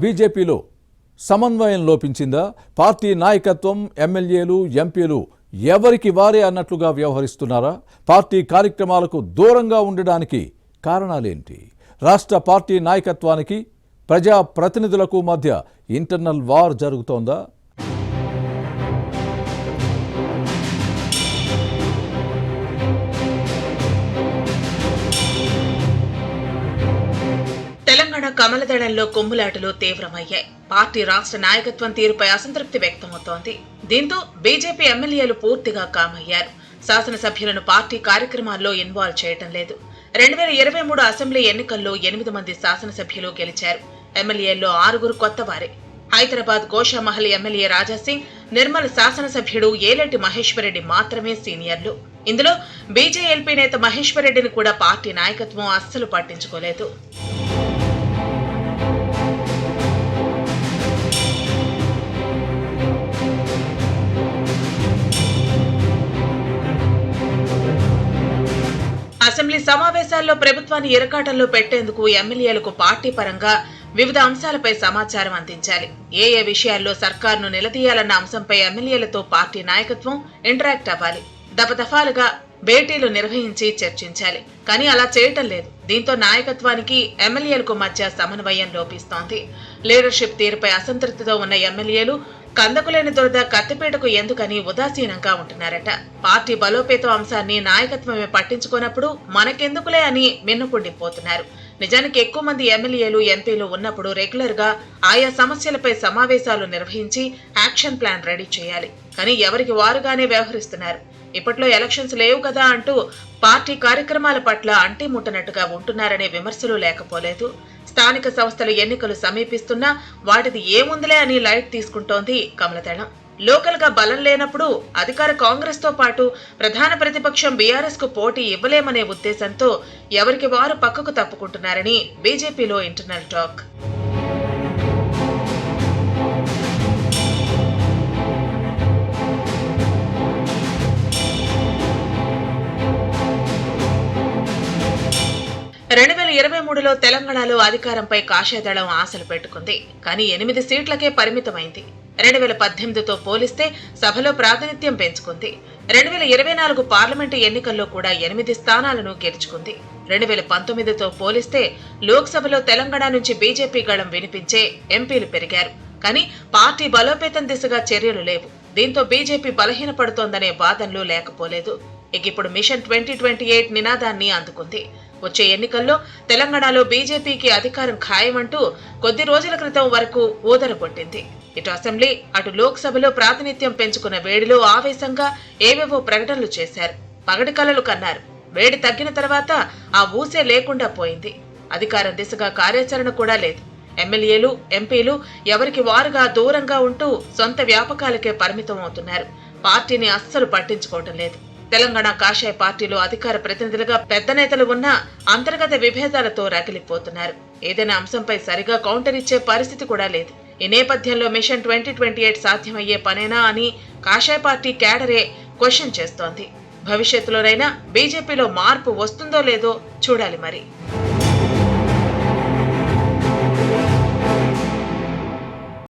బీజేపీలో సమన్వయం లోపించిందా? పార్టీ నాయకత్వం, ఎమ్మెల్యేలు, ఎంపీలు ఎవరికి వారే అన్నట్లుగా వ్యవహరిస్తున్నారా? పార్టీ కార్యక్రమాలకు దూరంగా ఉండడానికి కారణాలేంటి? రాష్ట్ర పార్టీ నాయకత్వానికి, ప్రజా ప్రతినిధులకు మధ్య ఇంటర్నల్ వార్ జరుగుతోందా? తెలంగాణ కమలదళంలో కొమ్ములాటలు తీవ్రమయ్యాయి. పార్టీ రాష్ట్ర నాయకత్వం తీరుపై అసంతృప్తి వ్యక్తమవుతోంది. దీంతో బీజేపీ ఎమ్మెల్యేలు పూర్తిగా కామయ్యారు. శాసనసభ్యులను పార్టీ కార్యక్రమాల్లో ఇన్వాల్వ్ చేయటం లేదు. 2023 అసెంబ్లీ ఎన్నికల్లో 8 మంది శాసనసభ్యులు గెలిచారు. ఎమ్మెల్యేల్లో 6 కొత్తవారే. హైదరాబాద్ గోషామహల్ ఎమ్మెల్యే రాజాసింగ్, నిర్మల్ శాసనసభ్యుడు ఏలేటి మహేశ్వరరెడ్డి మాత్రమే సీనియర్లు. ఇందులో బీజేఎల్పీ నేత మహేశ్వరరెడ్డిని కూడా పార్టీ నాయకత్వం అస్సలు పట్టించుకోలేదు. అసెంబ్లీ సమావేశాల్లో ప్రభుత్వాన్ని ఇరకాటంలో పెట్టేందుకు ఎమ్మెల్యేలకు పార్టీ పరంగా వివిధ అంశాలపై సమాచారం అందించాలి. ఏ విషయాల్లో సర్కార్ను నిలదీయాలన్న అంశంపై ఎమ్మెల్యేలతో పార్టీ నాయకత్వం ఇంటరాక్ట్ అవ్వాలి. దఫదఫాలుగా భేటీలు నిర్వహించి చర్చించాలి. కానీ అలా చేయటం లేదు. దీంతో నాయకత్వానికి ఎమ్మెల్యేలకు మధ్య సమన్వయం లోపిస్తోంది. లీడర్షిప్ తీరుపై అసంతృప్తితో ఉన్న ఎమ్మెల్యేలు కందకులేని దురద కత్తిపేటకు ఎందుకని ఉదాసీనంగా ఉంటున్నారట. పార్టీ బలోపేతం అంశాన్ని నాయకత్వమే పట్టించుకున్నప్పుడు మనకెందుకులే అని మిన్నకుండిపోతున్నారు. నిజానికి ఎక్కువ మంది ఎమ్మెల్యేలు, ఎంపీలు ఉన్నప్పుడు రెగ్యులర్ గా ఆయా సమస్యలపై సమావేశాలు నిర్వహించి యాక్షన్ ప్లాన్ రెడీ చేయాలి. కానీ ఎవరికి వారుగానే వ్యవహరిస్తున్నారు. ఇప్పట్లో ఎలక్షన్స్ లేవు కదా అంటూ పార్టీ కార్యక్రమాల పట్ల అంటిముట్టనట్టుగా ఉంటున్నారనే విమర్శలు లేకపోలేదు. స్థానిక సంస్థల ఎన్నికలు సమీపిస్తున్నా వాటిది ఏముందిలే అని లైట్ తీసుకుంటోంది కమలదళం. లోకల్ గా బలం లేనప్పుడు అధికార కాంగ్రెస్ తో పాటు ప్రధాన ప్రతిపక్షం బీఆర్ఎస్ కు పోటీ ఇవ్వలేమనే ఉద్దేశంతో ఎవరికి వారు పక్కకు తప్పుకుంటున్నారని బీజేపీలో ఇంటర్నల్ టాక్. తెలంగాణలో అధికారంపై కాషాయదళం ఆశలు పెట్టుకుంది. కానీ 8 సీట్లకే పరిమితమైంది. 2018తో పోలిస్తే సభలో ప్రాతినిధ్యం పెంచుకుంది. 2024 పార్లమెంటు ఎన్నికల్లో కూడా 8 స్థానాలను గెలుచుకుంది. 2019తో పోలిస్తే లోక్సభలో తెలంగాణ నుంచి బీజేపీ గళం వినిపించే ఎంపీలు పెరిగారు. కానీ పార్టీ బలోపేతం దిశగా చర్యలు లేవు. దీంతో బీజేపీ బలహీనపడుతోందనే వాదనలు లేకపోలేదు. ఇప్పుడు మిషన్ 2028 నినాదాన్ని అందుకుంది. వచ్చే ఎన్నికల్లో తెలంగాణలో బీజేపీకి అధికారం ఖాయమంటూ కొద్ది రోజుల క్రితం వరకు ఊదరగొట్టింది. ఇటు అసెంబ్లీ, అటు లోక్సభలో ప్రాతినిధ్యం పెంచుకున్న వేడిలో ఆవేశంగా ఏవేవో ప్రకటనలు చేశారు. పగటి కలలు కన్నారు. వేడి తగ్గిన తర్వాత ఆ ఊసే లేకుండా పోయింది. అధికారం దిశగా కార్యాచరణ కూడా లేదు. ఎమ్మెల్యేలు, ఎంపీలు ఎవరికి వారుగా దూరంగా ఉంటూ సొంత వ్యాపకాలకే పరిమితం అవుతున్నారు. పార్టీని అస్సలు పట్టించుకోవటం లేదు. తెలంగాణ కాషాయ పార్టీలో అధికార ప్రతినిధులుగా పెద్ద నేతలు ఉన్నా అంతర్గత విభేదాలతో రగిలిపోతున్నారు. ఏదైనా అంశంపై సరిగా కౌంటర్ ఇచ్చే పరిస్థితి కూడా లేదు. ఈ నేపథ్యంలో మిషన్ 2028 సాధ్యమయ్యే పనేనా అని కాషాయ పార్టీ క్యాడరే క్వశ్చన్ చేస్తోంది. భవిష్యత్తులోనైనా బీజేపీలో మార్పు వస్తుందో లేదో చూడాలి మరి.